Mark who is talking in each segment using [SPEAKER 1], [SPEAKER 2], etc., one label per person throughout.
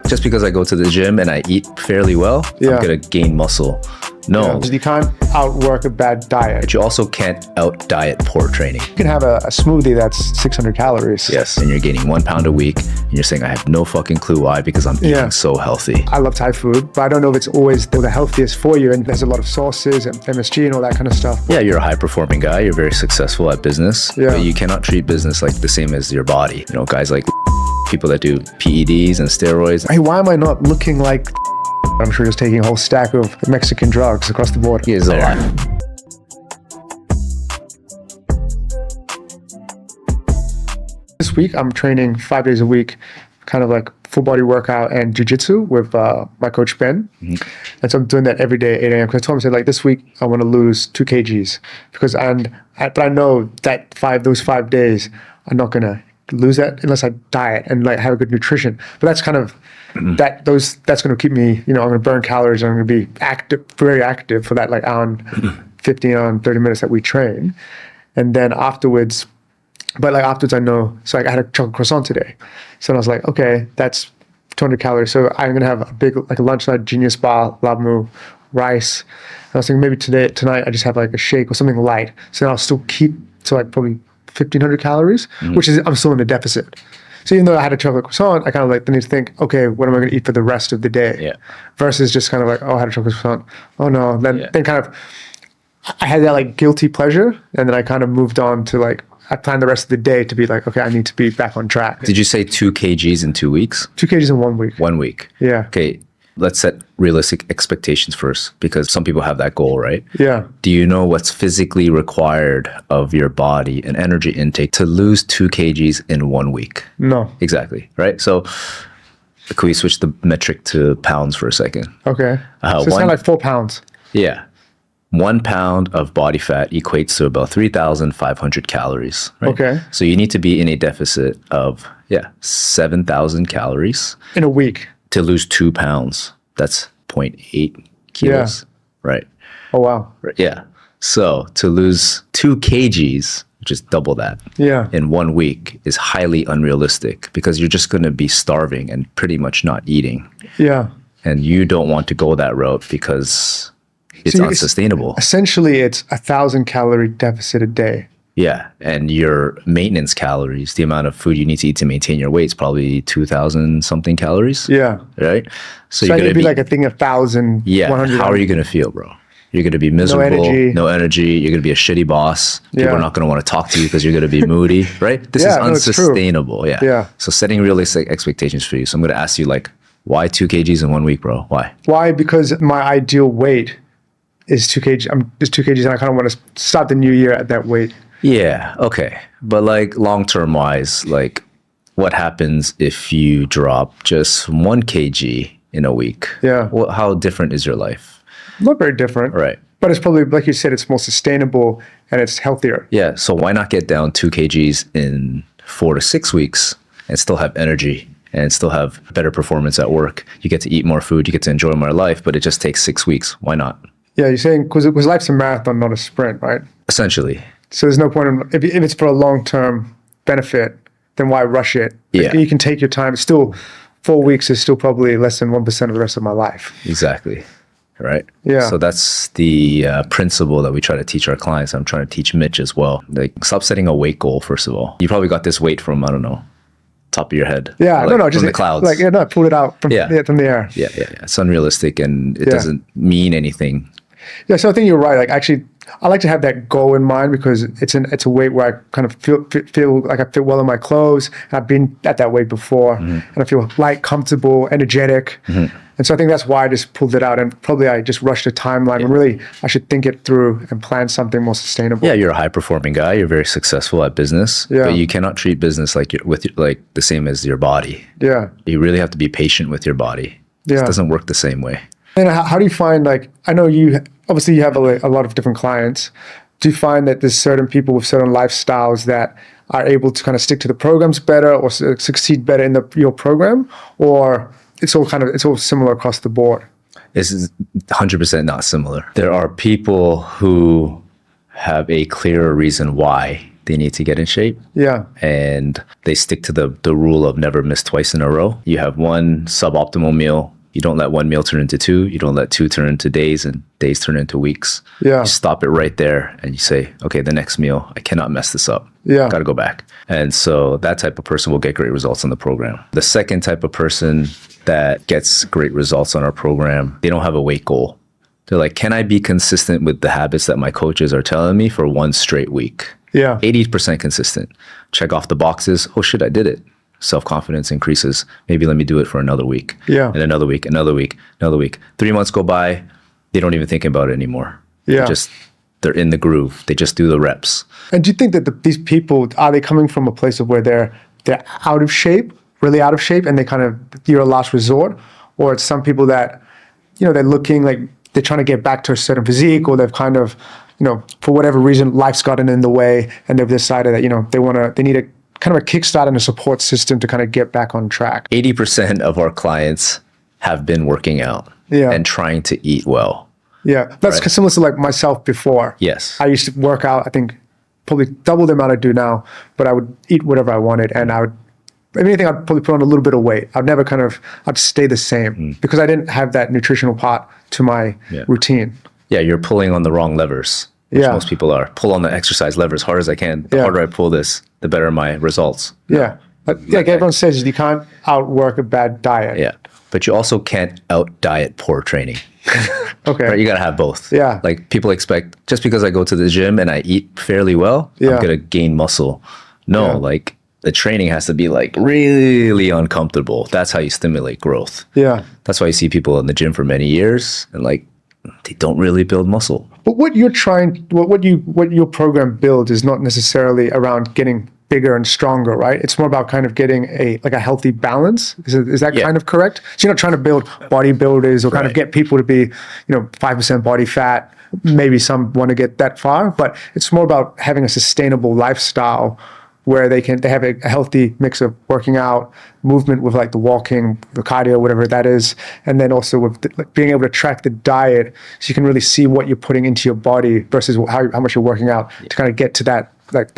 [SPEAKER 1] just because I go to the gym and I eat fairly well, I'm gonna gain muscle. No.
[SPEAKER 2] You can't outwork a bad diet.
[SPEAKER 1] But you also can't out-diet poor training.
[SPEAKER 2] You can have a smoothie that's 600 calories.
[SPEAKER 1] Yes, and you're gaining 1 pound a week, and you're saying, I have no fucking clue why, because I'm eating so healthy.
[SPEAKER 2] I love Thai food, but I don't know if it's always the healthiest for you, and there's a lot of sauces and MSG and all that kind of stuff.
[SPEAKER 1] Yeah, you're a high-performing guy, you're very successful at business, but you cannot treat business like the same as your body. You know, guys like people that do PEDs and steroids.
[SPEAKER 2] Hey, why am I not looking like I'm sure just taking a whole stack of Mexican drugs across the border?
[SPEAKER 1] He is alive.
[SPEAKER 2] This week, I'm training 5 days a week, kind of like full body workout and jiu-jitsu with my coach, Ben. And so I'm doing that every day at 8 a.m. because I told him, I said, like, this week, I want to lose 2 kgs. But I know that those 5 days, I'm not going to lose that unless I diet and like have a good nutrition. But that's kind of that's going to keep me, you know, I'm going to burn calories. I'm going to be active, very active for that like hour and 15 on 30 minutes that we train. And then afterwards I know, so like I had a chocolate croissant today. So I was like, okay, that's 200 calories. So I'm going to have a big, like a lunch, like Genius Bar, Labu, rice. And I was thinking maybe tonight I just have like a shake or something light. So then I'll still keep to like probably 1,500 calories, which is, I'm still in a deficit. So even though I had a chocolate croissant, I kind of like need to think, okay, what am I going to eat for the rest of the day?
[SPEAKER 1] Yeah.
[SPEAKER 2] Versus just kind of like, oh, I had a chocolate croissant. Oh no. Then kind of, I had that like guilty pleasure. And then I kind of moved on to like, I planned the rest of the day to be like, okay, I need to be back on track.
[SPEAKER 1] Did you say 2 kgs in 2 weeks?
[SPEAKER 2] 2 kgs in 1 week.
[SPEAKER 1] 1 week.
[SPEAKER 2] Yeah.
[SPEAKER 1] Okay. Let's set realistic expectations first, because some people have that goal, right?
[SPEAKER 2] Yeah.
[SPEAKER 1] Do you know what's physically required of your body and energy intake to lose 2 kgs in 1 week?
[SPEAKER 2] No.
[SPEAKER 1] Exactly, right? So can we switch the metric to pounds for a second?
[SPEAKER 2] Okay. So it's kind of like 4 pounds.
[SPEAKER 1] Yeah. 1 pound of body fat equates to about 3,500 calories, right?
[SPEAKER 2] Okay.
[SPEAKER 1] So you need to be in a deficit of, 7,000 calories.
[SPEAKER 2] In a week.
[SPEAKER 1] To lose 2 pounds. That's 0.8 kilos, right?
[SPEAKER 2] Oh, wow.
[SPEAKER 1] Yeah. So to lose 2 kgs, which is double that, in 1 week is highly unrealistic, because you're just going to be starving and pretty much not eating.
[SPEAKER 2] Yeah.
[SPEAKER 1] And you don't want to go that route because it's unsustainable.
[SPEAKER 2] Essentially, it's 1,000 calorie deficit a day.
[SPEAKER 1] Yeah. And your maintenance calories, the amount of food you need to eat to maintain your weight, is probably 2,000 something calories.
[SPEAKER 2] Yeah.
[SPEAKER 1] Right?
[SPEAKER 2] So you're going to be like, I think 1,000.
[SPEAKER 1] Yeah. How are you going to feel, bro? You're going to be miserable, no energy. You're going to be a shitty boss. People are not going to want to talk to you because you're going to be moody, right? This is unsustainable. Yeah. So setting realistic expectations for you. So I'm going to ask you, like, why 2 kgs in 1 week, bro? Why?
[SPEAKER 2] Why? Because my ideal weight is 2 kgs. I'm just 2 kgs, and I kind of want to start the new year at that weight.
[SPEAKER 1] Yeah. Okay. But like long-term wise, like what happens if you drop just 1 kg in a week?
[SPEAKER 2] Yeah.
[SPEAKER 1] How different is your life?
[SPEAKER 2] Not very different.
[SPEAKER 1] Right.
[SPEAKER 2] But it's probably, like you said, it's more sustainable and it's healthier.
[SPEAKER 1] Yeah. So why not get down 2 kgs in 4 to 6 weeks and still have energy and still have better performance at work? You get to eat more food, you get to enjoy more life, but it just takes 6 weeks. Why not?
[SPEAKER 2] Yeah, you're saying because life's a marathon, not a sprint, right?
[SPEAKER 1] Essentially.
[SPEAKER 2] So there's no point in, if it's for a long-term benefit, then why rush it?
[SPEAKER 1] Yeah.
[SPEAKER 2] You can take your time. Still, 4 weeks is still probably less than 1% of the rest of my life.
[SPEAKER 1] Exactly. Right?
[SPEAKER 2] Yeah.
[SPEAKER 1] So that's the principle that we try to teach our clients. I'm trying to teach Mitch as well. Like, stop setting a weight goal, first of all. You probably got this weight from, I don't know, top of your head.
[SPEAKER 2] Yeah,
[SPEAKER 1] like,
[SPEAKER 2] just
[SPEAKER 1] from the clouds.
[SPEAKER 2] Like, I pulled it out from the air.
[SPEAKER 1] Yeah. It's unrealistic, and it doesn't mean anything.
[SPEAKER 2] Yeah, so I think you're right. Like, actually, I like to have that goal in mind because it's a weight where I kind of feel like I fit well in my clothes. I've been at that weight before, and I feel light, comfortable, energetic. And so I think that's why I just pulled it out, and probably I just rushed a timeline. And really, I should think it through and plan something more sustainable. Yeah,
[SPEAKER 1] you're a high-performing guy. You're very successful at business, but you cannot treat business like the same as your body.
[SPEAKER 2] Yeah,
[SPEAKER 1] you really have to be patient with your body. It doesn't work the same way.
[SPEAKER 2] And how do you find, like, I know you have a lot of different clients. Do you find that there's certain people with certain lifestyles that are able to kind of stick to the programs better or succeed better in your program, or it's all similar across the board?
[SPEAKER 1] This is 100% not similar. There are people who have a clearer reason why they need to get in shape.
[SPEAKER 2] Yeah.
[SPEAKER 1] And they stick to the rule of never miss twice in a row. You have one suboptimal meal. You don't let one meal turn into two. You don't let two turn into days and days turn into weeks.
[SPEAKER 2] Yeah.
[SPEAKER 1] You stop it right there and you say, okay, the next meal, I cannot mess this up.
[SPEAKER 2] Yeah.
[SPEAKER 1] Got to go back. And so that type of person will get great results on the program. The second type of person that gets great results on our program, they don't have a weight goal. They're like, can I be consistent with the habits that my coaches are telling me for one straight week?
[SPEAKER 2] Yeah.
[SPEAKER 1] 80% consistent. Check off the boxes. Oh shit, I did it. Self-confidence increases. Maybe let me do it for another week.
[SPEAKER 2] Yeah.
[SPEAKER 1] And another week, another week, another week. 3 months go by, they don't even think about it anymore.
[SPEAKER 2] Yeah.
[SPEAKER 1] They're in the groove. They just do the reps.
[SPEAKER 2] And do you think that these people, are they coming from a place of where they're out of shape, really out of shape, and they kind of, you're a last resort? Or it's some people that, they're looking like they're trying to get back to a certain physique, or they've kind of, for whatever reason, life's gotten in the way, and they've decided that, they need a kind of a kickstart and a support system to kind of get back on track.
[SPEAKER 1] 80% of our clients have been working out and trying to eat well.
[SPEAKER 2] Yeah, that's right. Similar to like myself before.
[SPEAKER 1] Yes.
[SPEAKER 2] I used to work out, I think probably double the amount I do now, but I would eat whatever I wanted, and if anything, I'd probably put on a little bit of weight. I'd stay the same because I didn't have that nutritional part to my routine. Yeah,
[SPEAKER 1] you're pulling on the wrong levers. Which most people are. Pull on the exercise lever as hard as I can. The harder I pull this, the better my results.
[SPEAKER 2] Yeah. Like everyone says, you can't outwork a bad diet.
[SPEAKER 1] Yeah. But you also can't out-diet poor training.
[SPEAKER 2] Okay.
[SPEAKER 1] Right? You got to have both.
[SPEAKER 2] Yeah.
[SPEAKER 1] Like people expect, just because I go to the gym and I eat fairly well, I'm going to gain muscle. No, like the training has to be like really uncomfortable. That's how you stimulate growth.
[SPEAKER 2] Yeah.
[SPEAKER 1] That's why you see people in the gym for many years and like, they don't really build muscle.
[SPEAKER 2] But what your program builds is not necessarily around getting bigger and stronger, right? It's more about kind of getting a healthy balance. Is that kind of correct? So you're not trying to build bodybuilders or kind of get people to be, 5% body fat. Maybe some want to get that far, but it's more about having a sustainable lifestyle where they have a healthy mix of working out, movement with like the walking, the cardio, whatever that is, and then also with being able to track the diet so you can really see what you're putting into your body versus how much you're working out to kind of get to that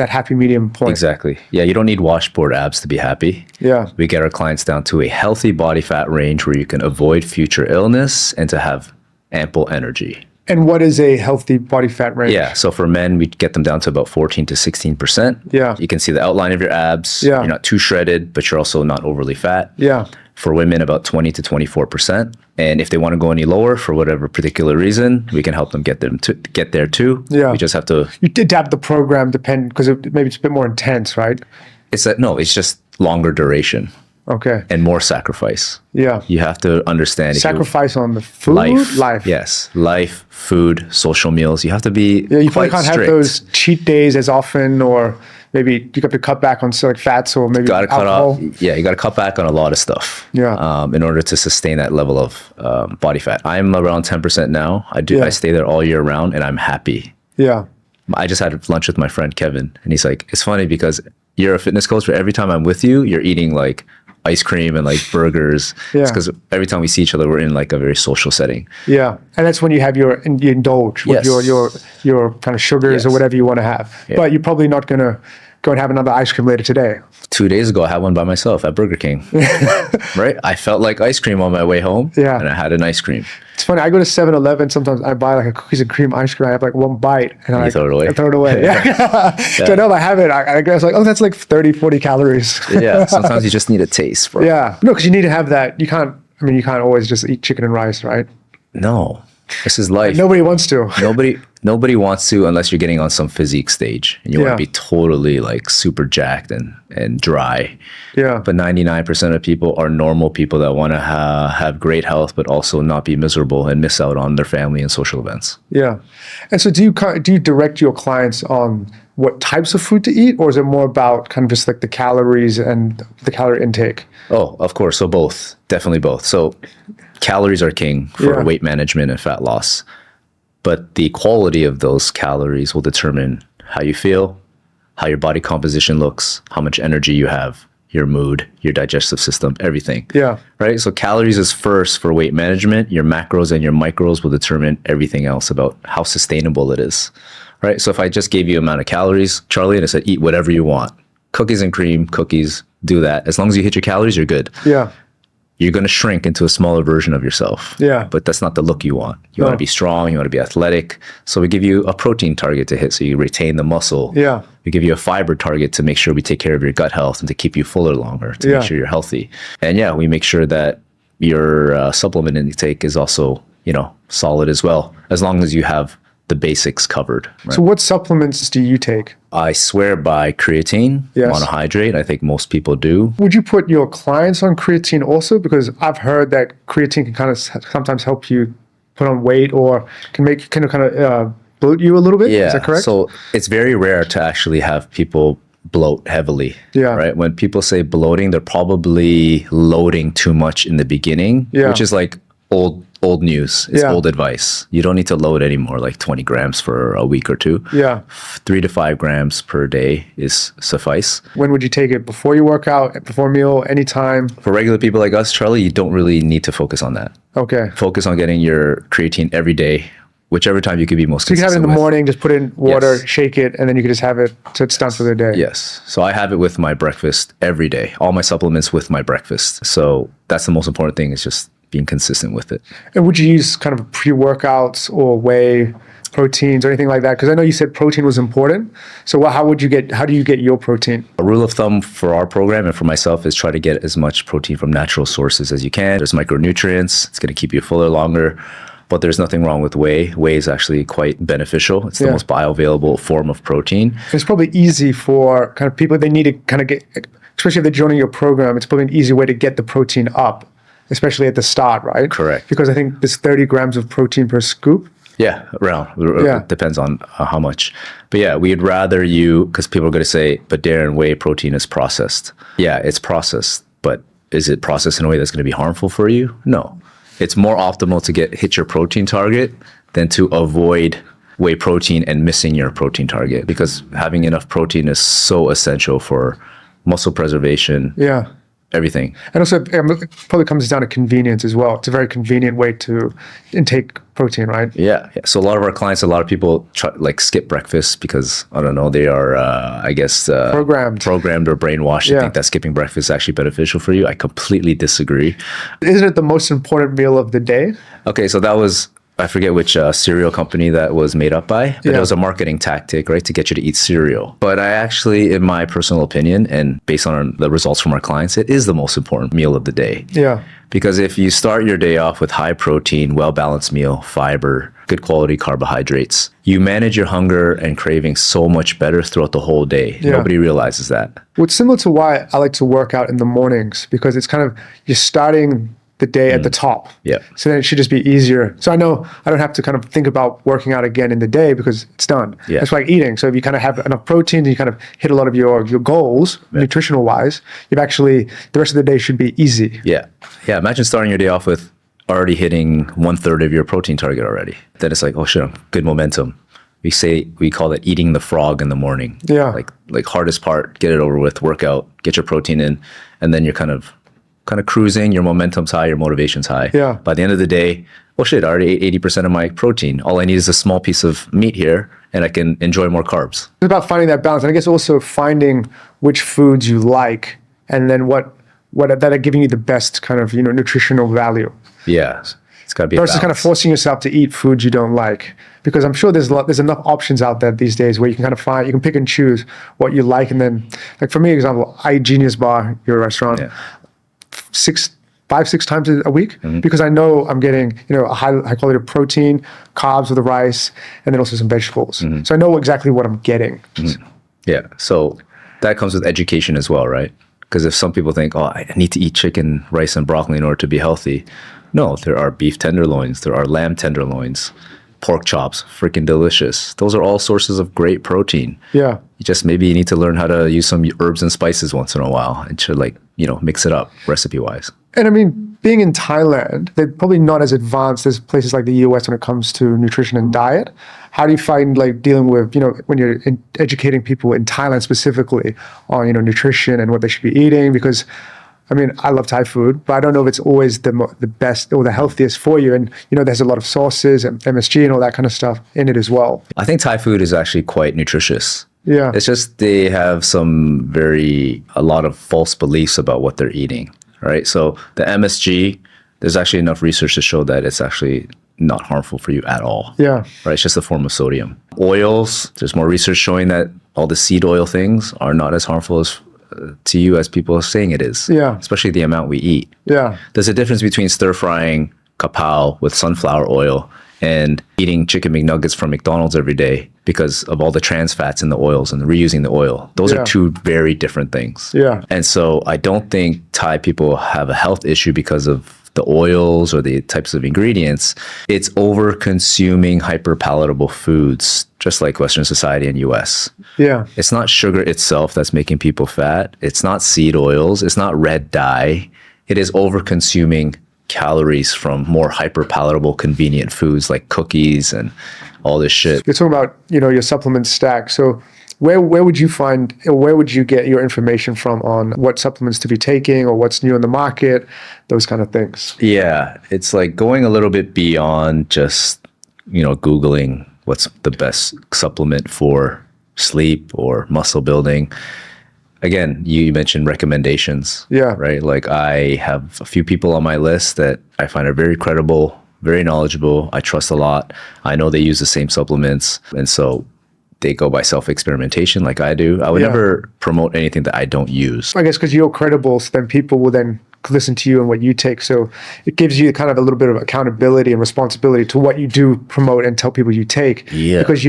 [SPEAKER 2] happy medium point.
[SPEAKER 1] Exactly. Yeah, you don't need washboard abs to be happy.
[SPEAKER 2] Yeah.
[SPEAKER 1] We get our clients down to a healthy body fat range where you can avoid future illness and to have ample energy.
[SPEAKER 2] And what is a healthy body fat range?
[SPEAKER 1] Yeah, so for men, we get them down to about 14 to 16%.
[SPEAKER 2] Yeah.
[SPEAKER 1] You can see the outline of your abs.
[SPEAKER 2] Yeah.
[SPEAKER 1] You're not too shredded, but you're also not overly fat.
[SPEAKER 2] Yeah.
[SPEAKER 1] For women, about 20 to 24%. And if they want to go any lower for whatever particular reason, we can help them get there too.
[SPEAKER 2] Yeah.
[SPEAKER 1] We just have to...
[SPEAKER 2] You adapt the program because maybe it's a bit more intense, right?
[SPEAKER 1] It's just longer duration.
[SPEAKER 2] Okay.
[SPEAKER 1] And more sacrifice.
[SPEAKER 2] Yeah.
[SPEAKER 1] You have to understand.
[SPEAKER 2] Sacrifice on the food? Life.
[SPEAKER 1] Yes. Life, food, social meals. You have to be
[SPEAKER 2] you probably can't have those cheat days as often, or maybe you have to cut back on fats or maybe alcohol.
[SPEAKER 1] You got to cut back on a lot of stuff.
[SPEAKER 2] Yeah.
[SPEAKER 1] In order to sustain that level of body fat. I'm around 10% now. I stay there all year round and I'm happy.
[SPEAKER 2] Yeah.
[SPEAKER 1] I just had lunch with my friend Kevin and he's like, it's funny because you're a fitness coach, but every time I'm with you, you're eating like ice cream and like burgers.
[SPEAKER 2] Yeah.
[SPEAKER 1] It's because every time we see each other, we're in like a very social setting.
[SPEAKER 2] Yeah. And that's when you have you indulge with your kind of sugars or whatever you want to have. Yeah. But you're probably not going to go and have another ice cream later today.
[SPEAKER 1] 2 days ago, I had one by myself at Burger King. Right? I felt like ice cream on my way home. Yeah. And I had an ice cream.
[SPEAKER 2] It's funny. I go to 7-Eleven. Sometimes I buy like a cookies and cream ice cream. I have like one bite. And I
[SPEAKER 1] throw it away.
[SPEAKER 2] I throw it away. Yeah. So I know if I have it, I guess like, that's like 30, 40 calories.
[SPEAKER 1] Yeah. Sometimes you just need a taste, bro.
[SPEAKER 2] Yeah. No, because you need to have that. You can't always just eat chicken and rice, right?
[SPEAKER 1] No. This is life.
[SPEAKER 2] Nobody wants to.
[SPEAKER 1] Nobody wants to unless you're getting on some physique stage and you want to be totally like super jacked and dry.
[SPEAKER 2] Yeah.
[SPEAKER 1] But 99% of people are normal people that want to have great health, but also not be miserable and miss out on their family and social events.
[SPEAKER 2] Yeah. And so do you direct your clients on what types of food to eat, or is it more about kind of just like the calories and the calorie intake?
[SPEAKER 1] Oh, of course. So both, definitely both. So calories are king for weight management and fat loss, but the quality of those calories will determine how you feel, how your body composition looks, how much energy you have, your mood, your digestive system, everything.
[SPEAKER 2] Yeah.
[SPEAKER 1] Right? So calories is first for weight management. Your macros and your micros will determine everything else about how sustainable it is. Right? So if I just gave you amount of calories, Charlie, and I said, eat whatever you want. Cookies and cream, cookies, do that. As long as you hit your calories, you're good.
[SPEAKER 2] Yeah.
[SPEAKER 1] You're going to shrink into a smaller version of yourself.
[SPEAKER 2] Yeah.
[SPEAKER 1] But that's not the look you want. You want to be strong. You want to be athletic. So we give you a protein target to hit so you retain the muscle.
[SPEAKER 2] Yeah.
[SPEAKER 1] We give you a fiber target to make sure we take care of your gut health and to keep you fuller longer, to make sure you're healthy. And yeah, we make sure that your supplement intake is also, solid as well, as long as you have the basics covered. Right?
[SPEAKER 2] So what supplements do you take?
[SPEAKER 1] I swear by creatine, monohydrate. I think most people do.
[SPEAKER 2] Would you put your clients on creatine also? Because I've heard that creatine can kind of sometimes help you put on weight or can make kind of bloat you a little bit.
[SPEAKER 1] Yeah.
[SPEAKER 2] Is that correct?
[SPEAKER 1] So it's very rare to actually have people bloat heavily.
[SPEAKER 2] Yeah.
[SPEAKER 1] Right. When people say bloating, they're probably loading too much in the beginning, which is like old news. It's old advice. You don't need to load anymore, like 20 grams for a week or two.
[SPEAKER 2] Yeah.
[SPEAKER 1] 3 to 5 grams per day is suffice.
[SPEAKER 2] When would you take it? Before you work out, before meal, anytime?
[SPEAKER 1] For regular people like us, Charlie, you don't really need to focus on that.
[SPEAKER 2] Okay.
[SPEAKER 1] Focus on getting your creatine every day, whichever time you could be most consistent.
[SPEAKER 2] So you can have it in the morning, just put it in water,
[SPEAKER 1] Yes.
[SPEAKER 2] shake it, and then you can just have it so it's done for the day.
[SPEAKER 1] Yes. So I have it with my breakfast every day. All my supplements with my breakfast. So that's the most important thing, is just being consistent with it.
[SPEAKER 2] And would you use kind of pre-workouts or whey proteins or anything like that? Because I know you said protein was important. So how do you get your protein?
[SPEAKER 1] A rule of thumb for our program and for myself is try to get as much protein from natural sources as you can. There's micronutrients. It's going to keep you fuller longer. But there's nothing wrong with whey. Whey is actually quite beneficial. It's the most bioavailable form of protein.
[SPEAKER 2] It's probably easy for kind of people, they need to kind of get, especially if they're joining your program, it's probably an easy way to get the protein up, especially at the start, right?
[SPEAKER 1] Correct.
[SPEAKER 2] Because I think there's 30 grams of protein per scoop.
[SPEAKER 1] Yeah, around. It depends on how much. But yeah, we'd rather you, because people are going to say, but Darren, whey protein is processed. Yeah, it's processed. But is it processed in a way that's going to be harmful for you? No. It's more optimal to hit your protein target than to avoid whey protein and missing your protein target, because having enough protein is so essential for muscle preservation.
[SPEAKER 2] Yeah.
[SPEAKER 1] Everything.
[SPEAKER 2] And also, it probably comes down to convenience as well. It's a very convenient way to intake protein, right?
[SPEAKER 1] Yeah. So a lot of our clients, a lot of people skip breakfast because, I don't know, they are, programmed or brainwashed to think that skipping breakfast is actually beneficial for you. I completely disagree.
[SPEAKER 2] Isn't it the most important meal of the day?
[SPEAKER 1] Okay, so that was, I forget which cereal company that was made up by, but it was a marketing tactic, right, to get you to eat cereal. But I actually, in my personal opinion, and based on the results from our clients, it is the most important meal of the day.
[SPEAKER 2] Yeah.
[SPEAKER 1] Because if you start your day off with high protein, well-balanced meal, fiber, good quality carbohydrates, you manage your hunger and craving so much better throughout the whole day. Yeah. Nobody realizes that.
[SPEAKER 2] Well, it's similar to why I like to work out in the mornings, because it's kind of, you're starting the day at the top.
[SPEAKER 1] Yeah.
[SPEAKER 2] So then it should just be easier. So I know I don't have to kind of think about working out again in the day because it's done.
[SPEAKER 1] Yeah.
[SPEAKER 2] It's like eating. So if you kind of have enough protein and you kind of hit a lot of your goals, nutritional wise, you've actually, the rest of the day should be easy.
[SPEAKER 1] Yeah. Yeah. Imagine starting your day off with already hitting 1/3 of your protein target already. Then it's like, oh shit, good momentum. We call it eating the frog in the morning.
[SPEAKER 2] Yeah.
[SPEAKER 1] Like hardest part, get it over with, work out, get your protein in, and then you're kind of cruising, your momentum's high, your motivation's high.
[SPEAKER 2] Yeah.
[SPEAKER 1] By the end of the day, well shit, I already ate 80% of my protein. All I need is a small piece of meat here and I can enjoy more carbs.
[SPEAKER 2] It's about finding that balance. And I guess also finding which foods you like and then what that are giving you the best kind of, nutritional value.
[SPEAKER 1] Yeah. It's got to be
[SPEAKER 2] versus kind of forcing yourself to eat foods you don't like. Because I'm sure there's enough options out there these days where you can kind of you can pick and choose what you like. And then, like for me, example, I eat Genius Bar, your restaurant. Yeah. 5-6 times a week, because I know I'm getting a high quality of protein, carbs with the rice, and then also some vegetables. So I know exactly what I'm getting.
[SPEAKER 1] Yeah. So that comes with education as well, right? Because if some people think, oh, I need to eat chicken, rice, and broccoli in order to be healthy. No, there are beef tenderloins, there are lamb tenderloins, pork chops, freaking delicious. Those are all sources of great protein.
[SPEAKER 2] Yeah.
[SPEAKER 1] Maybe you need to learn how to use some herbs and spices once in a while and to mix it up recipe wise.
[SPEAKER 2] And I mean, being in Thailand, they're probably not as advanced as places like the US when it comes to nutrition and diet. How do you find like dealing with, when you're educating people in Thailand specifically on, nutrition and what they should be eating? Because I mean, I love Thai food, but I don't know if it's always the best or the healthiest for you. And, there's a lot of sauces and MSG and all that kind of stuff in it as well.
[SPEAKER 1] I think Thai food is actually quite nutritious.
[SPEAKER 2] Yeah.
[SPEAKER 1] It's just they have a lot of false beliefs about what they're eating, right? So the MSG, there's actually enough research to show that it's actually not harmful for you at all.
[SPEAKER 2] Yeah.
[SPEAKER 1] Right? It's just a form of sodium. Oils, there's more research showing that all the seed oil things are not as harmful as to you as people are saying it is.
[SPEAKER 2] Yeah.
[SPEAKER 1] Especially the amount we eat.
[SPEAKER 2] Yeah.
[SPEAKER 1] There's a difference between stir frying kapow with sunflower oil and eating chicken McNuggets from McDonald's every day because of all the trans fats in the oils and reusing the oil. Those are two very different things.
[SPEAKER 2] Yeah.
[SPEAKER 1] And so I don't think Thai people have a health issue because of the oils or the types of ingredients. It's over consuming hyper palatable foods, just like Western society and US.
[SPEAKER 2] Yeah.
[SPEAKER 1] It's not sugar itself that's making people fat. It's not seed oils. It's not red dye. It is over consuming calories from more hyper palatable convenient foods like cookies and all this shit.
[SPEAKER 2] You're talking about, your supplement stack. So where would you find, or where would you get your information from on what supplements to be taking or what's new in the market, those kind of things?
[SPEAKER 1] Yeah, it's like going a little bit beyond just, Googling what's the best supplement for sleep or muscle building. Again, you mentioned recommendations.
[SPEAKER 2] Yeah.
[SPEAKER 1] Right? Like I have a few people on my list that I find are very credible, very knowledgeable. I trust a lot. I know they use the same supplements. And so they go by self-experimentation like I do. I would never promote anything that I don't use.
[SPEAKER 2] I guess because you're credible, so then people will then listen to you and what you take. So it gives you kind of a little bit of accountability and responsibility to what you do promote and tell people you take.
[SPEAKER 1] Yeah.
[SPEAKER 2] Because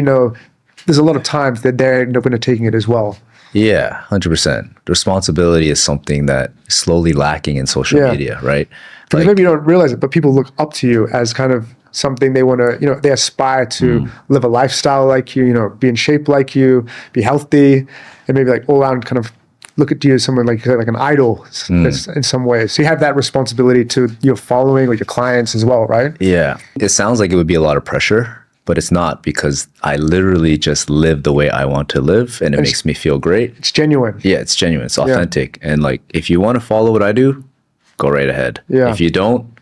[SPEAKER 2] there's a lot of times that they're not going to taking it as well.
[SPEAKER 1] Yeah, 100%. Responsibility is something that is slowly lacking in social media, right?
[SPEAKER 2] Because maybe you don't realize it, but people look up to you as kind of something they want to, they aspire to live a lifestyle like you, be in shape like you, be healthy, and maybe like all around kind of look at you as someone like an idol in some ways. So you have that responsibility to your following or your clients as well, right?
[SPEAKER 1] Yeah. It sounds like it would be a lot of pressure, but it's not, because I literally just live the way I want to live and it makes me feel great.
[SPEAKER 2] It's genuine.
[SPEAKER 1] Yeah, it's genuine. It's authentic. Yeah. And like, if you want to follow what I do, go right ahead.
[SPEAKER 2] Yeah.
[SPEAKER 1] If you don't,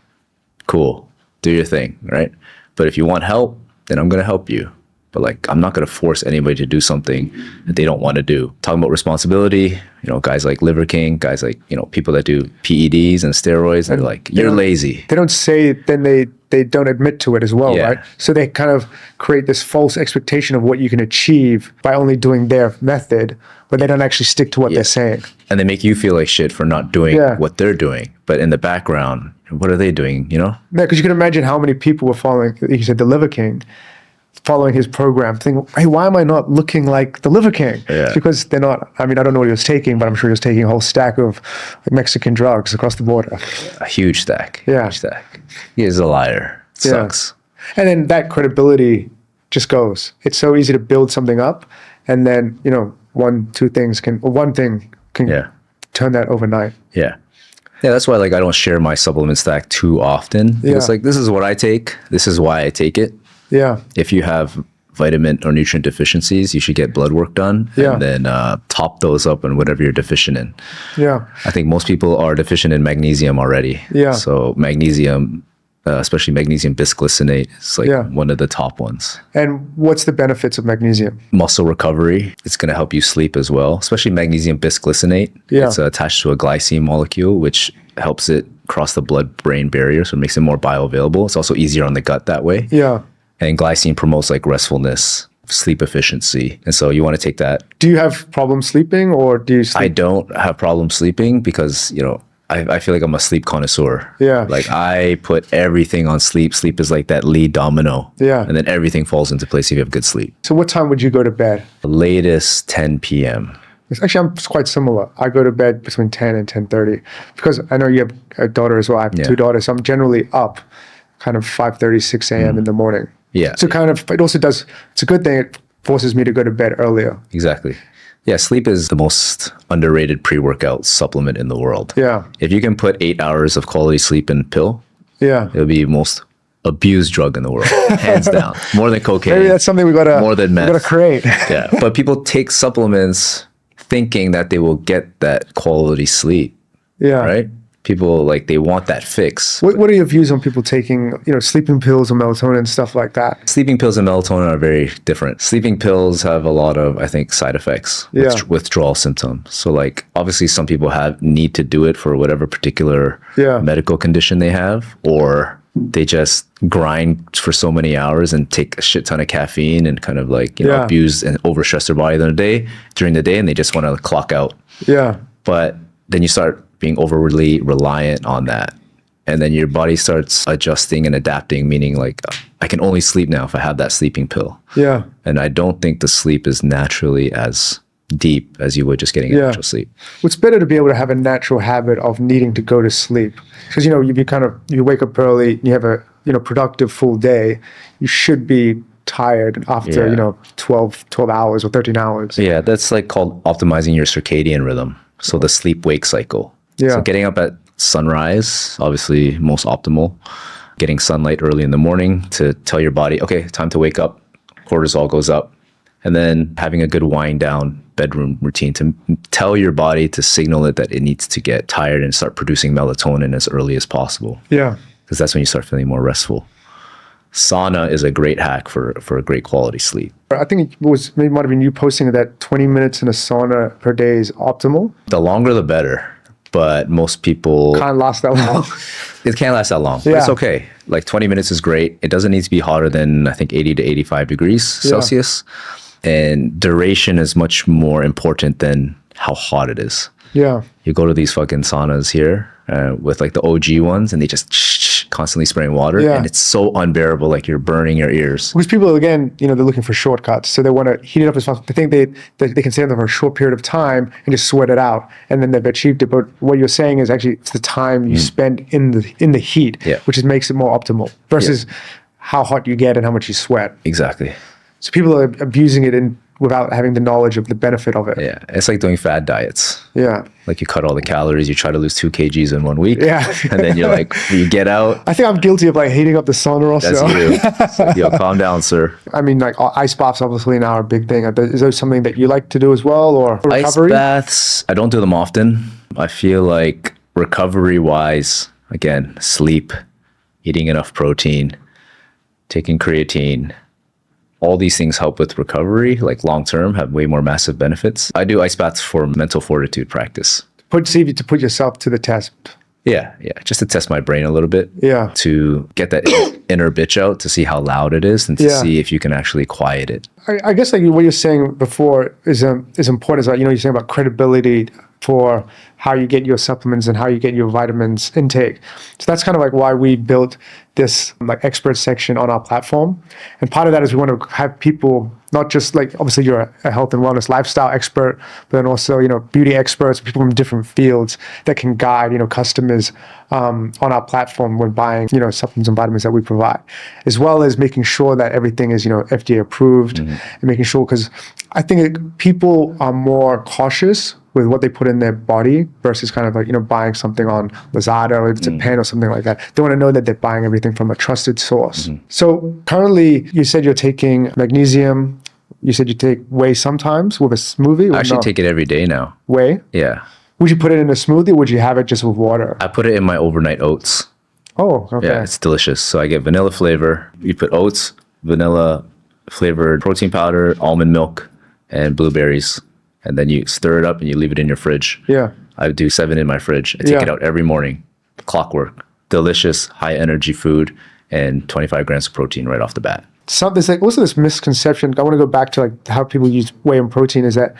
[SPEAKER 1] cool. Do your thing, right? But if you want help, then I'm going to help you. But like, I'm not going to force anybody to do something that they don't want to do. Talking about responsibility, guys like Liver King, guys like, people that do PEDs and steroids, they're like, you're lazy.
[SPEAKER 2] They don't say it, then they don't admit to it as well, right? So they kind of create this false expectation of what you can achieve by only doing their method, but they don't actually stick to what they're saying.
[SPEAKER 1] And they make you feel like shit for not doing what they're doing. But in the background, what are they doing, Yeah,
[SPEAKER 2] because you can imagine how many people were following, like you said, the Liver King, following his program, thinking, hey, why am I not looking like the Liver King?
[SPEAKER 1] Yeah.
[SPEAKER 2] Because they're not, I mean, I don't know what he was taking, but I'm sure he was taking a whole stack of like Mexican drugs across the border.
[SPEAKER 1] A huge stack.
[SPEAKER 2] Yeah.
[SPEAKER 1] Huge stack. He is a liar. It sucks.
[SPEAKER 2] And then that credibility just goes. It's so easy to build something up, and then, one thing can turn that overnight.
[SPEAKER 1] Yeah. Yeah, that's why like I don't share my supplement stack too often. It's like, this is what I take. This is why I take it.
[SPEAKER 2] Yeah.
[SPEAKER 1] If you have vitamin or nutrient deficiencies, you should get blood work done and then top those up in whatever you're deficient in.
[SPEAKER 2] Yeah.
[SPEAKER 1] I think most people are deficient in magnesium already.
[SPEAKER 2] Yeah.
[SPEAKER 1] So magnesium, especially magnesium bisglycinate, is like one of the top ones.
[SPEAKER 2] And what's the benefits of magnesium?
[SPEAKER 1] Muscle recovery. It's going to help you sleep as well, especially magnesium bisglycinate.
[SPEAKER 2] Yeah.
[SPEAKER 1] It's attached to a glycine molecule, which helps it cross the blood-brain barrier, so it makes it more bioavailable. It's also easier on the gut that way.
[SPEAKER 2] Yeah. And
[SPEAKER 1] glycine promotes like restfulness, sleep efficiency. And so you want to take that.
[SPEAKER 2] Do you have problems sleeping, or do you sleep?
[SPEAKER 1] I don't have problems sleeping because, I feel like I'm a sleep connoisseur.
[SPEAKER 2] Yeah.
[SPEAKER 1] Like I put everything on sleep. Sleep is like that lead domino.
[SPEAKER 2] Yeah.
[SPEAKER 1] And then everything falls into place if you have good sleep.
[SPEAKER 2] So what time would you go to bed?
[SPEAKER 1] The latest 10 p.m.
[SPEAKER 2] Actually, I'm quite similar. I go to bed between 10 and 10:30 because I know you have a daughter as well. I have two daughters. So I'm generally up kind of 5:30, 6 a.m. in the morning.
[SPEAKER 1] Yeah.
[SPEAKER 2] So kind of, it also does, it's a good thing. It forces me to go to bed earlier.
[SPEAKER 1] Exactly. Yeah, sleep is the most underrated pre-workout supplement in the world.
[SPEAKER 2] Yeah.
[SPEAKER 1] If you can put 8 hours of quality sleep in a pill, it'll be most abused drug in the world, hands down. More than cocaine.
[SPEAKER 2] Maybe that's something more than meth. We gotta create.
[SPEAKER 1] Yeah, but people take supplements thinking that they will get that quality sleep.
[SPEAKER 2] Yeah.
[SPEAKER 1] Right? People they want that fix.
[SPEAKER 2] What are your views on people taking, sleeping pills or melatonin and stuff like that?
[SPEAKER 1] Sleeping pills and melatonin are very different. Sleeping pills have a lot of, I think, side effects, withdrawal symptoms. So obviously some people need to do it for whatever particular medical condition they have, or they just grind for so many hours and take a shit ton of caffeine and kind of abuse and overstress their body during the day, and they just want to clock out.
[SPEAKER 2] Yeah.
[SPEAKER 1] But then you start being overly reliant on that. And then your body starts adjusting and adapting, meaning I can only sleep now if I have that sleeping pill.
[SPEAKER 2] Yeah.
[SPEAKER 1] And I don't think the sleep is naturally as deep as you would just getting a natural sleep.
[SPEAKER 2] It's better to be able to have a natural habit of needing to go to sleep. Because, you wake up early, you have a, productive full day, you should be tired after, 12 hours or 13 hours.
[SPEAKER 1] Yeah, that's called optimizing your circadian rhythm. So the sleep-wake cycle.
[SPEAKER 2] Yeah.
[SPEAKER 1] So getting up at sunrise, obviously most optimal. Getting sunlight early in the morning to tell your body, okay, time to wake up. Cortisol goes up. And then having a good wind down bedroom routine to tell your body to signal it that it needs to get tired and start producing melatonin as early as possible.
[SPEAKER 2] Yeah.
[SPEAKER 1] Because that's when you start feeling more restful. Sauna is a great hack for a great quality sleep.
[SPEAKER 2] I think it might have been you posting that 20 minutes in a sauna per day is optimal.
[SPEAKER 1] The longer the better, but most people
[SPEAKER 2] can't last that long.
[SPEAKER 1] It can't last that long, but it's okay. 20 minutes is great. It doesn't need to be hotter than, I think, 80 to 85 degrees Celsius. And duration is much more important than how hot it is.
[SPEAKER 2] Yeah.
[SPEAKER 1] You go to these fucking saunas here with the OG ones, and they just constantly spraying water, and it's so unbearable. You're burning your ears.
[SPEAKER 2] Because people, again, they're looking for shortcuts, so they want to heat it up as possible. They think they can stay there for a short period of time and just sweat it out, and then they've achieved it. But what you're saying is actually it's the time you spend in the heat, which makes it more optimal versus how hot you get and how much you sweat.
[SPEAKER 1] Exactly.
[SPEAKER 2] So people are abusing it without having the knowledge of the benefit of it.
[SPEAKER 1] Yeah, it's like doing fad diets.
[SPEAKER 2] Yeah.
[SPEAKER 1] You cut all the calories, you try to lose 2 kgs in 1 week.
[SPEAKER 2] Yeah.
[SPEAKER 1] And then you're you get out.
[SPEAKER 2] I think I'm guilty of heating up the sauna also.
[SPEAKER 1] That's you. It's yo, calm down, sir.
[SPEAKER 2] I mean, ice baths obviously now are a big thing. Is there something that you like to do as well, or recovery?
[SPEAKER 1] Ice baths, I don't do them often. I feel recovery-wise, again, sleep, eating enough protein, taking creatine, all these things help with recovery, long-term, have way more massive benefits. I do ice baths for mental fortitude practice.
[SPEAKER 2] To put yourself to the test.
[SPEAKER 1] Yeah. Just to test my brain a little bit.
[SPEAKER 2] Yeah.
[SPEAKER 1] To get that inner bitch out, to see how loud it is, and to see if you can actually quiet it.
[SPEAKER 2] I guess what you're saying before is important. Is you're saying about credibility for how you get your supplements and how you get your vitamins intake. So that's kind of why we built this expert section on our platform. And part of that is we want to have people, not just obviously you're a health and wellness lifestyle expert, but then also, beauty experts, people from different fields that can guide, customers on our platform when buying, supplements and vitamins that we provide, as well as making sure that everything is, FDA approved, and making sure, because I think people are more cautious with what they put in their body versus kind of buying something on Lazada or if it's a pen or something like that. They want to know that they're buying everything from a trusted source. So currently you said you're taking magnesium. You said you take whey sometimes with a smoothie.
[SPEAKER 1] I actually take it every day now.
[SPEAKER 2] Whey?
[SPEAKER 1] Yeah.
[SPEAKER 2] Would you put it in a smoothie or would you have it just with water?
[SPEAKER 1] I put it in my overnight oats.
[SPEAKER 2] Oh, okay.
[SPEAKER 1] Yeah, it's delicious. So I get vanilla flavor. You put oats, vanilla flavored protein powder, almond milk, and blueberries. And then you stir it up and you leave it in your fridge.
[SPEAKER 2] Yeah.
[SPEAKER 1] I do 7 in my fridge. I take it out every morning. Clockwork. Delicious, high energy food, and 25 grams of protein right off the bat.
[SPEAKER 2] There's also this misconception. I want to go back to how people use whey and protein is that,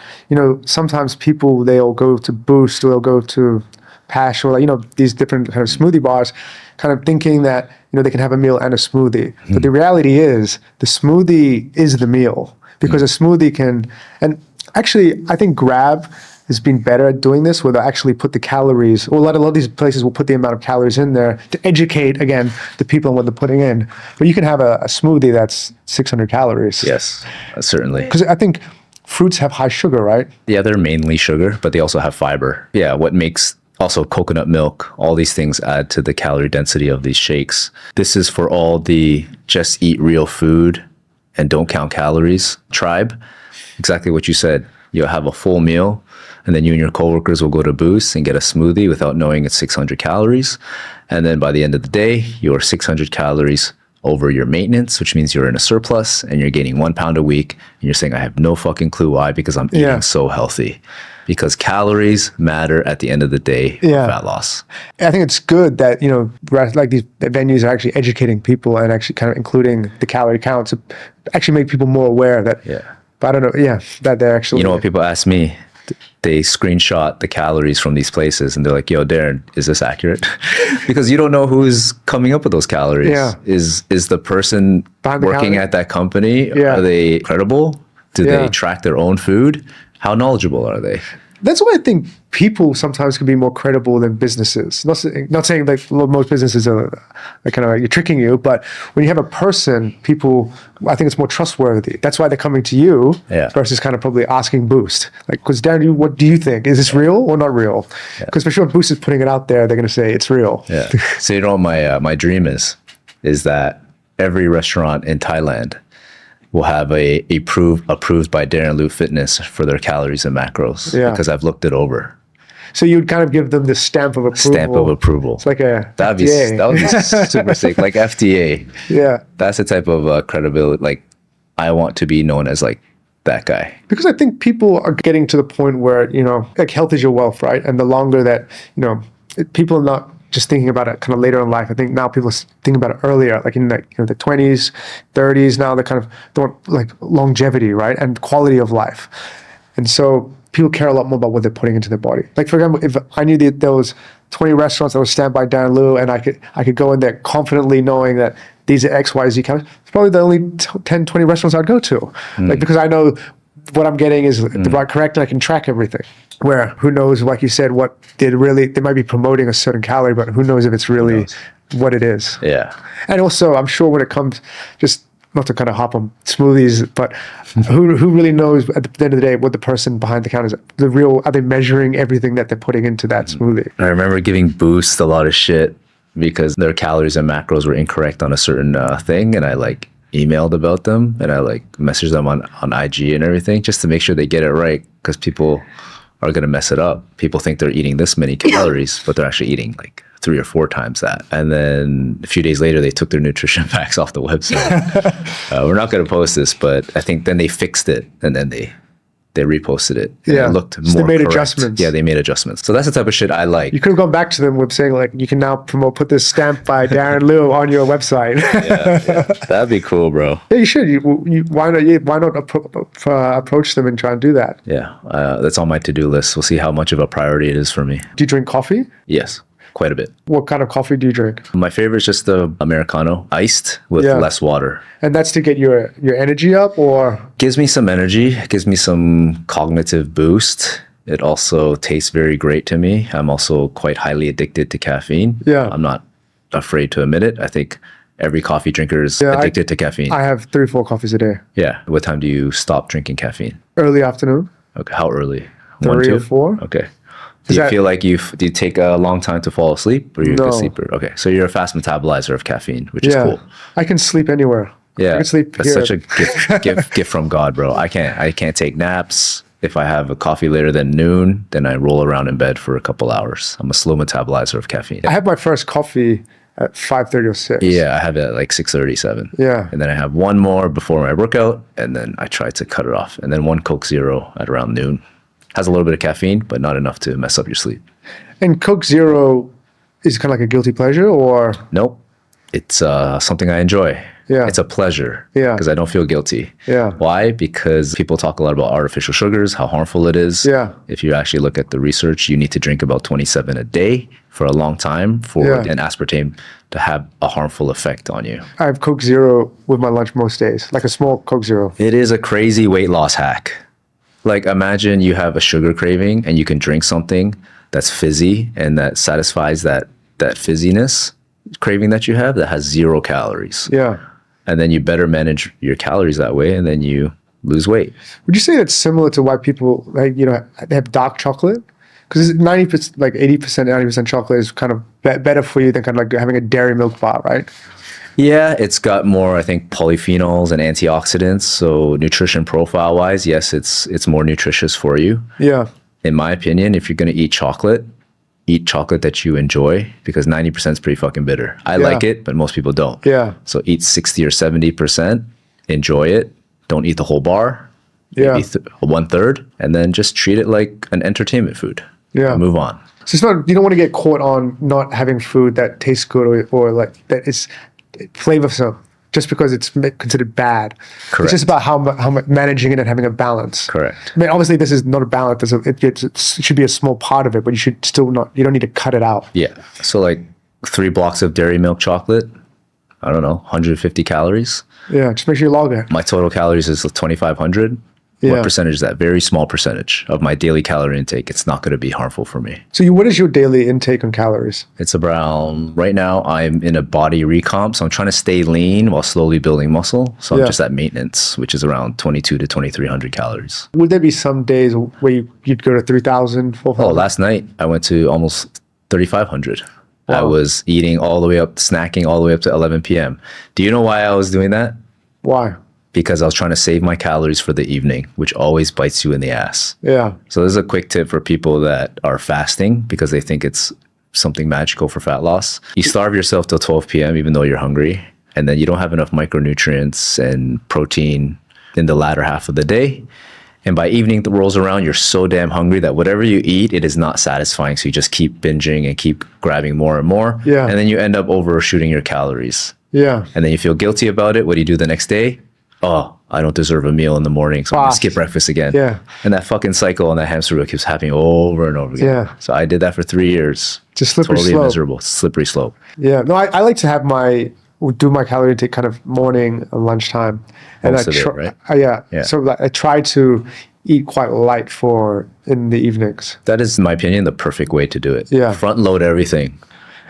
[SPEAKER 2] sometimes people, they'll go to Boost or they'll go to Pash or these different kind of smoothie bars, kind of thinking that, they can have a meal and a smoothie. But the reality is the smoothie is the meal, because a smoothie can, and actually, I think Grab has been better at doing this, where they actually put the calories, or a lot of these places will put the amount of calories in there to educate, again, the people on what they're putting in. But you can have a smoothie that's 600 calories.
[SPEAKER 1] Yes, certainly.
[SPEAKER 2] Because I think fruits have high sugar, right?
[SPEAKER 1] Yeah, they're mainly sugar, but they also have fiber. Yeah, what makes also coconut milk, all these things add to the calorie density of these shakes. This is for all the just eat real food and don't count calories tribe. Exactly what you said. You'll have a full meal, and then you and your coworkers will go to Boost and get a smoothie without knowing it's 600 calories. And then by the end of the day, you're 600 calories over your maintenance, which means you're in a surplus and you're gaining 1 pound a week. And you're saying, I have no fucking clue why, because I'm eating so healthy. Because calories matter at the end of the day for fat loss.
[SPEAKER 2] I think it's good that, like these venues are actually educating people and actually kind of including the calorie count to actually make people more aware that, but I don't know, that they're actually.
[SPEAKER 1] You know what people ask me? They screenshot the calories from these places and they're like, yo, Darren, is this accurate? Because you don't know who's coming up with those calories. Yeah. Is the person working at that company, are they credible? Do they track their own food? How knowledgeable are they?
[SPEAKER 2] That's why I think people sometimes can be more credible than businesses. Not saying like most businesses are kind of like you're tricking you, but when you have a person, people, I think it's more trustworthy. That's why they're coming to you versus kind of probably asking Boost. Like, because Darren, what do you think? Is this real or not real? Because for sure, Boost is putting it out there. They're going to say it's real.
[SPEAKER 1] Yeah. So you know what my dream is that every restaurant in Thailand will have a approved by Darren Liu Fitness for their calories and macros. Yeah. Because I've looked it over.
[SPEAKER 2] So you'd kind of give them the stamp of approval.
[SPEAKER 1] Stamp of approval.
[SPEAKER 2] It's like a
[SPEAKER 1] that would be super sick. Like FDA.
[SPEAKER 2] Yeah.
[SPEAKER 1] That's the type of credibility. Like I want to be known as like that guy.
[SPEAKER 2] Because I think people are getting to the point where, like health is your wealth, right? And the longer that, people are not just thinking about it kind of later in life. I think now people are thinking about it earlier, like in the 20s, 30s. Now they kind of don't like longevity, right? And quality of life. And so people care a lot more about what they're putting into their body. Like for example, if I knew that there was 20 restaurants that were stamped by Darren Liu and I could go in there confidently knowing that these are X, Y, Z calories, it's probably the only 10, 20 restaurants I'd go to. Like because I know what I'm getting is the right correct and I can track everything. Where who knows, like you said, what they might be promoting a certain calorie, but who knows if it's really what it is.
[SPEAKER 1] Yeah.
[SPEAKER 2] And also I'm sure when it comes, just not to kind of hop on smoothies, but who really knows at the end of the day what the person behind the counter is, are they measuring everything that they're putting into that smoothie?
[SPEAKER 1] I remember giving Boost a lot of shit because their calories and macros were incorrect on a certain thing. And I like emailed about them and I like messaged them on IG and everything just to make sure they get it right, because people are going to mess it up. People think they're eating this many calories, but they're actually eating like 3 or 4 times that. And then a few days later, they took their nutrition facts off the website. We're not going to post this, but I think then they fixed it and then they reposted it. And it looked more
[SPEAKER 2] they made
[SPEAKER 1] correct.
[SPEAKER 2] Adjustments.
[SPEAKER 1] Yeah, they made adjustments. So that's the type of shit I like.
[SPEAKER 2] You could have gone back to them with saying like, you can now put this stamp by Darren Liu on your website.
[SPEAKER 1] yeah. That'd be cool, bro.
[SPEAKER 2] Yeah, you should. Why not approach them and try and do that?
[SPEAKER 1] Yeah, that's on my to-do list. We'll see how much of a priority it is for me.
[SPEAKER 2] Do you drink coffee?
[SPEAKER 1] Yes. Quite a bit.
[SPEAKER 2] What kind of coffee do you drink?
[SPEAKER 1] My favorite is just the Americano, iced with less water.
[SPEAKER 2] And that's to get your energy up, or?
[SPEAKER 1] Gives me some energy, gives me some cognitive boost. It also tastes very great to me. I'm also quite highly addicted to caffeine.
[SPEAKER 2] Yeah.
[SPEAKER 1] I'm not afraid to admit it. I think every coffee drinker is addicted to caffeine.
[SPEAKER 2] I have 3 or 4 coffees a day.
[SPEAKER 1] Yeah. What time do you stop drinking caffeine?
[SPEAKER 2] Early afternoon.
[SPEAKER 1] Okay. How early?
[SPEAKER 2] 3
[SPEAKER 1] 1, 2?
[SPEAKER 2] or 4.
[SPEAKER 1] Okay. Do you feel like do you take a long time to fall asleep, or you're a good sleeper? Okay, so you're a fast metabolizer of caffeine, which is cool.
[SPEAKER 2] I can sleep anywhere.
[SPEAKER 1] Yeah,
[SPEAKER 2] I can sleep
[SPEAKER 1] that's
[SPEAKER 2] here.
[SPEAKER 1] such a gift from God, bro. I can't take naps. If I have a coffee later than noon, then I roll around in bed for a couple hours. I'm a slow metabolizer of caffeine.
[SPEAKER 2] I have my first coffee at 5:30 or 6.
[SPEAKER 1] Yeah, I have it at like 6:37.
[SPEAKER 2] Yeah.
[SPEAKER 1] And then I have one more before my workout, and then I try to cut it off. And then one Coke Zero at around noon. Has a little bit of caffeine, but not enough to mess up your sleep.
[SPEAKER 2] And Coke Zero is kind of like a guilty pleasure, or?
[SPEAKER 1] Nope. It's something I enjoy.
[SPEAKER 2] Yeah.
[SPEAKER 1] It's a pleasure.
[SPEAKER 2] Yeah.
[SPEAKER 1] Because I don't feel guilty.
[SPEAKER 2] Yeah.
[SPEAKER 1] Why? Because people talk a lot about artificial sugars, how harmful it is.
[SPEAKER 2] Yeah.
[SPEAKER 1] If you actually look at the research, you need to drink about 27 a day for a long time for an aspartame to have a harmful effect on you.
[SPEAKER 2] I have Coke Zero with my lunch most days, like a small Coke Zero.
[SPEAKER 1] It is a crazy weight loss hack. Like imagine you have a sugar craving and you can drink something that's fizzy and that satisfies that fizziness craving that you have that has 0 calories.
[SPEAKER 2] Yeah.
[SPEAKER 1] And then you better manage your calories that way. And then you lose weight.
[SPEAKER 2] Would you say that's similar to why people like, they have dark chocolate? Because 90%, like 80%, 90% chocolate is kind of better for you than kind of like having a dairy milk bar, right?
[SPEAKER 1] Yeah, it's got more, I think, polyphenols and antioxidants. So nutrition profile wise, yes, it's more nutritious for you.
[SPEAKER 2] Yeah.
[SPEAKER 1] In my opinion, if you're going to eat chocolate that you enjoy, because 90% is pretty fucking bitter. I like it, but most people don't.
[SPEAKER 2] Yeah.
[SPEAKER 1] So eat 60 or 70%, enjoy it. Don't eat the whole bar.
[SPEAKER 2] Yeah.
[SPEAKER 1] Maybe 1/3, and then just treat it like an entertainment food.
[SPEAKER 2] Yeah.
[SPEAKER 1] And move on.
[SPEAKER 2] So it's not, you don't want to get caught on not having food that tastes good or like that is flavorsome just because it's considered bad.
[SPEAKER 1] Correct.
[SPEAKER 2] It's just about how much managing it and having a balance.
[SPEAKER 1] Correct.
[SPEAKER 2] I mean, obviously this is not a balance. It should be a small part of it, but you don't need to cut it out.
[SPEAKER 1] Yeah. So like 3 blocks of dairy milk chocolate, I don't know, 150 calories.
[SPEAKER 2] Yeah, just make sure you log it.
[SPEAKER 1] My total calories is 2,500.
[SPEAKER 2] Yeah.
[SPEAKER 1] What percentage is that? Very small percentage of my daily calorie intake. It's not going to be harmful for me.
[SPEAKER 2] So what is your daily intake on calories?
[SPEAKER 1] It's around, right now I'm in a body recomp. So I'm trying to stay lean while slowly building muscle. So I'm just at maintenance, which is around 2,200 to 2,300 calories.
[SPEAKER 2] Would there be some days where you'd go to 3,000, 4,000?
[SPEAKER 1] Oh, last night I went to almost 3,500.
[SPEAKER 2] Wow.
[SPEAKER 1] I was eating all the way up, snacking all the way up to 11 p.m. Do you know why I was doing that?
[SPEAKER 2] Why?
[SPEAKER 1] Because I was trying to save my calories for the evening, which always bites you in the ass.
[SPEAKER 2] Yeah.
[SPEAKER 1] So this is a quick tip for people that are fasting because they think it's something magical for fat loss. You starve yourself till 12 p.m. even though you're hungry, and then you don't have enough micronutrients and protein in the latter half of the day. And by evening that rolls around, you're so damn hungry that whatever you eat, it is not satisfying. So you just keep binging and keep grabbing more and more.
[SPEAKER 2] Yeah.
[SPEAKER 1] And then you end up overshooting your calories.
[SPEAKER 2] Yeah.
[SPEAKER 1] And then you feel guilty about it. What do you do the next day? Oh, I don't deserve a meal in the morning, so I'm gonna skip breakfast again.
[SPEAKER 2] Yeah.
[SPEAKER 1] And that fucking cycle and that hamster wheel keeps happening over and over again.
[SPEAKER 2] Yeah.
[SPEAKER 1] So I did that for 3 years.
[SPEAKER 2] Just slippery
[SPEAKER 1] totally
[SPEAKER 2] slope.
[SPEAKER 1] miserable. Slippery slope.
[SPEAKER 2] Yeah. No, I like to have do my calorie intake kind of morning and lunchtime. And
[SPEAKER 1] Most of it, right?
[SPEAKER 2] Yeah. So I try to eat quite light in the evenings.
[SPEAKER 1] That is, in my opinion, the perfect way to do it.
[SPEAKER 2] Yeah.
[SPEAKER 1] Front load everything.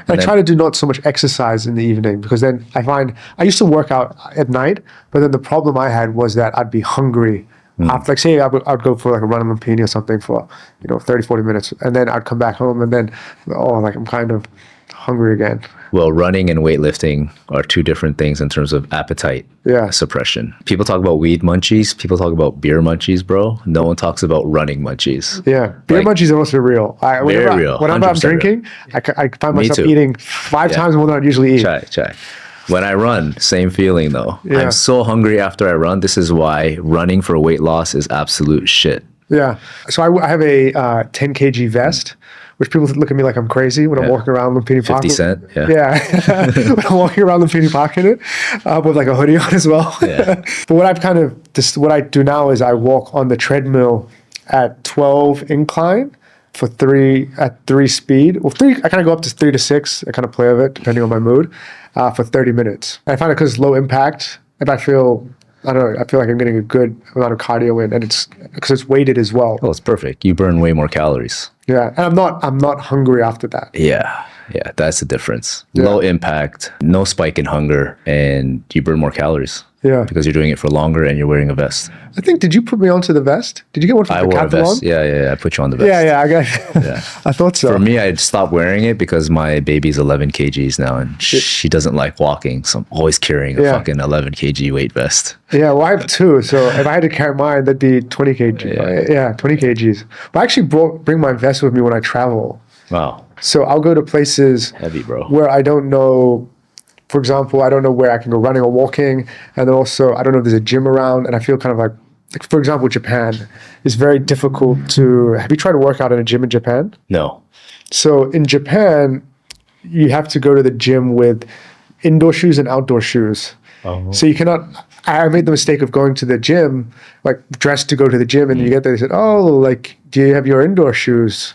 [SPEAKER 2] I try to do not so much exercise in the evening because then I find I used to work out at night, but then the problem I had was that I'd be hungry after, like say I'd go for like a run on Lumpini or something for 30, 40 minutes, and then I'd come back home and then like I'm kind of hungry again.
[SPEAKER 1] Well, running and weightlifting are 2 different things in terms of appetite suppression. People talk about weed munchies. People talk about beer munchies, bro. No one talks about running munchies.
[SPEAKER 2] Yeah. Beer munchies are also real.
[SPEAKER 1] Very real.
[SPEAKER 2] Whenever I'm drinking, I find myself eating 5 times more than I'd usually eat.
[SPEAKER 1] Chai. When I run, same feeling though.
[SPEAKER 2] Yeah.
[SPEAKER 1] I'm so hungry after I run. This is why running for weight loss is absolute shit.
[SPEAKER 2] Yeah. So I have a 10 kg vest, which people look at me like I'm crazy when I'm walking around Lumpini Park.
[SPEAKER 1] 50 Cent,
[SPEAKER 2] Yeah. When I'm walking around Lumpini Park in it, with like a hoodie on as well.
[SPEAKER 1] Yeah.
[SPEAKER 2] But what I do now is I walk on the treadmill at 12 incline at 3 speed. Well, 3, I kind of go up to 3 to 6. I kind of play with it depending on my mood for 30 minutes. And I find it because it's low impact. If I feel like I'm getting a good amount of cardio in, and it's because it's weighted as well.
[SPEAKER 1] Oh, it's perfect. You burn way more calories.
[SPEAKER 2] Yeah, and I'm not hungry after that.
[SPEAKER 1] Yeah, that's the difference.
[SPEAKER 2] Yeah.
[SPEAKER 1] Low impact, no spike in hunger, and you burn more calories.
[SPEAKER 2] Yeah.
[SPEAKER 1] Because you're doing it for longer and you're wearing a vest.
[SPEAKER 2] I think, did you put me onto the vest? Did you get one from
[SPEAKER 1] I
[SPEAKER 2] the
[SPEAKER 1] wore a vest.
[SPEAKER 2] Decathlon?
[SPEAKER 1] Yeah. I put you on the vest.
[SPEAKER 2] Yeah, I got I thought so.
[SPEAKER 1] For me, I stopped wearing it because my baby's 11 kgs now and she doesn't like walking. So I'm always carrying a fucking 11 kg weight vest.
[SPEAKER 2] Yeah, well, I have 2. So if I had to carry mine, that'd be 20 kg. Yeah, 20 kgs. But I actually bring my vest with me when I travel.
[SPEAKER 1] Wow.
[SPEAKER 2] So I'll go to places
[SPEAKER 1] Heavy, bro.
[SPEAKER 2] where I don't know. For example, I don't know where I can go running or walking. And then also, I don't know if there's a gym around. And I feel kind of like for example, Japan is very difficult to... Have you tried to work out in a gym in Japan?
[SPEAKER 1] No.
[SPEAKER 2] So in Japan, you have to go to the gym with indoor shoes and outdoor shoes.
[SPEAKER 1] Oh.
[SPEAKER 2] So you cannot... I made the mistake of going to the gym, like dressed to go to the gym. And you get there, they said, oh, like, do you have your indoor shoes?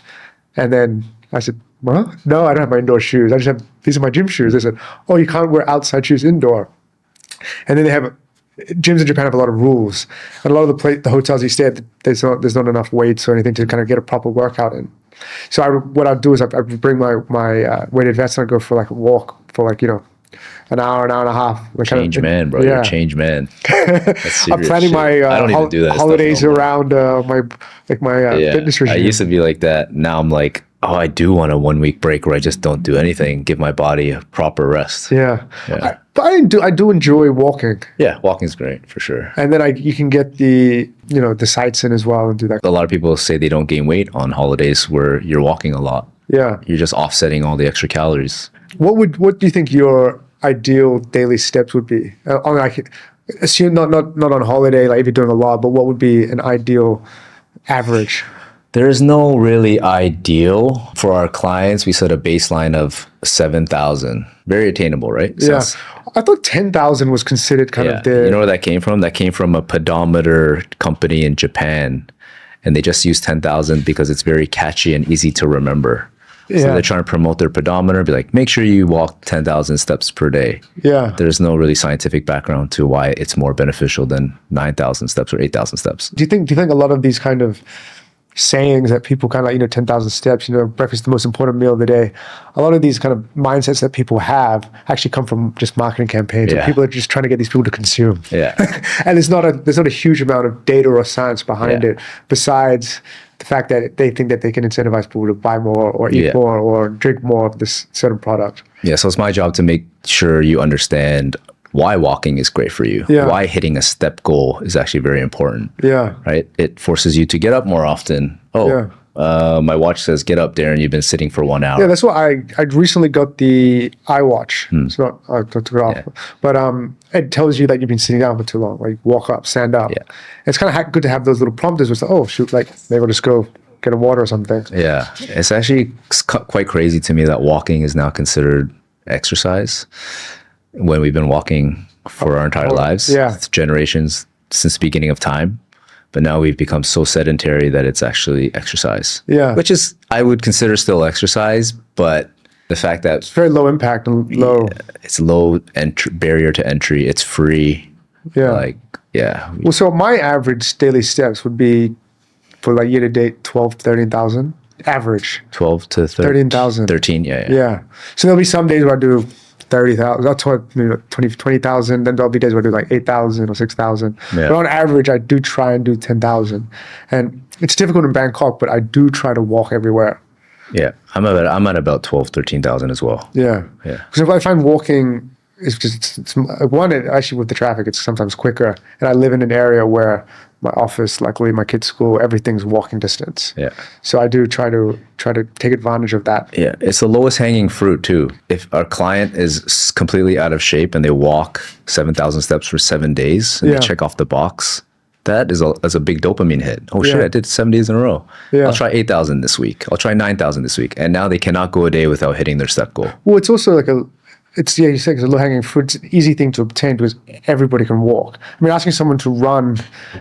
[SPEAKER 2] And then I said, well, no, I don't have my indoor shoes. I just have, these are my gym shoes. They said, oh, you can't wear outside shoes indoor. And then they have, gyms in Japan have a lot of rules. And a lot of the hotels you stay at, there's not enough weights or anything to kind of get a proper workout in. So what I'd do is I'd bring my weighted vest and I'd go for like a walk for like, an hour and a half.
[SPEAKER 1] Change man, bro. You're a change man.
[SPEAKER 2] I'm planning my
[SPEAKER 1] I don't even do that
[SPEAKER 2] holidays around my fitness regime.
[SPEAKER 1] I used to be like that. Now I'm like, oh, I do want a 1 week break where I just don't do anything, give my body a proper rest.
[SPEAKER 2] But I do enjoy walking.
[SPEAKER 1] Yeah, walking's great for sure.
[SPEAKER 2] And then you can get the sights in as well and do that.
[SPEAKER 1] A lot of people say they don't gain weight on holidays where you're walking a lot.
[SPEAKER 2] Yeah.
[SPEAKER 1] You're just offsetting all the extra calories.
[SPEAKER 2] What do you think your ideal daily steps would be? Assume not on holiday, like if you're doing a lot, but what would be an ideal average?
[SPEAKER 1] There is no really ideal. For our clients, we set a baseline of 7,000. Very attainable, right?
[SPEAKER 2] I thought 10,000 was considered kind of the...
[SPEAKER 1] You know where that came from? That came from a pedometer company in Japan. And they just use 10,000 because it's very catchy and easy to remember. So they're trying to promote their pedometer, be like, make sure you walk 10,000 steps per day.
[SPEAKER 2] Yeah.
[SPEAKER 1] There's no really scientific background to why it's more beneficial than 9,000 steps or 8,000 steps.
[SPEAKER 2] Do you think a lot of these kind of sayings that people kind of like, 10,000 steps, breakfast is the most important meal of the day. A lot of these kind of mindsets that people have actually come from just marketing campaigns. And people are just trying to get these people to consume. And there's not a huge amount of data or science behind it, besides the fact that they think that they can incentivize people to buy more or eat more or drink more of this certain product. So
[SPEAKER 1] it's my job to make sure you understand why walking is great for you, why hitting a step goal is actually very important. Right? It forces you to get up more often. My watch says, get up, Darren, you've been sitting for 1 hour. That's
[SPEAKER 2] why I recently got the iWatch. It's not, I took it off. But it tells you that you've been sitting down for too long. Like walk up, stand up. It's kind of good to have those little prompters where it's like, oh, shoot, like maybe I'll just go get a water or something.
[SPEAKER 1] It's actually quite crazy to me that walking is now considered exercise, when we've been walking for our entire lives, generations since the beginning of time. But now we've become so sedentary that it's actually exercise. Which is, I would consider still exercise, but the fact that
[SPEAKER 2] it's very low impact and low.
[SPEAKER 1] It's low barrier to entry. It's free. Well,
[SPEAKER 2] so my average daily steps would be for like year to date 12, 13,000 average.
[SPEAKER 1] 12 to
[SPEAKER 2] 13,000.
[SPEAKER 1] 13,
[SPEAKER 2] So there'll be some days where I do 30,000, that's 20,000. Then there'll be days where I do like 8,000 or 6,000. But on average, I do try and do 10,000. And it's difficult in Bangkok, but I do try to walk everywhere.
[SPEAKER 1] I'm at about 12, 13,000 as well.
[SPEAKER 2] Because if I find walking, it's one, actually with the traffic, it's sometimes quicker. And I live in an area where my office, luckily my kids' school, everything's walking distance. So I do try to take advantage of that.
[SPEAKER 1] It's the lowest hanging fruit too. If our client is completely out of shape and they walk 7,000 steps for 7 days and they check off the box, that's a big dopamine hit. Oh shit, I did 7 days in a row. I'll try 8,000 this week. I'll try 9,000 this week. And now they cannot go a day without hitting their step goal.
[SPEAKER 2] Well, it's also like you said it's a low-hanging fruit. It's an easy thing to obtain because everybody can walk. I mean, asking someone to run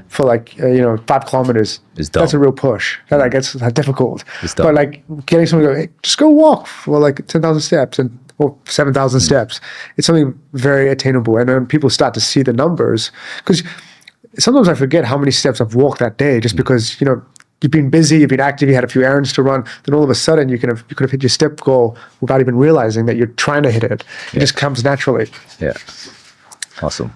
[SPEAKER 2] for 5 kilometers, that's a real push. That's difficult. But like getting someone to go, hey, just go walk for like 10,000 steps or 7,000 steps. It's something very attainable. And then people start to see the numbers, because sometimes I forget how many steps I've walked that day just because, you've been busy, you've been active, you had a few errands to run, then all of a sudden you could have hit your step goal without even realizing that you're trying to hit it. It just comes naturally.
[SPEAKER 1] Awesome.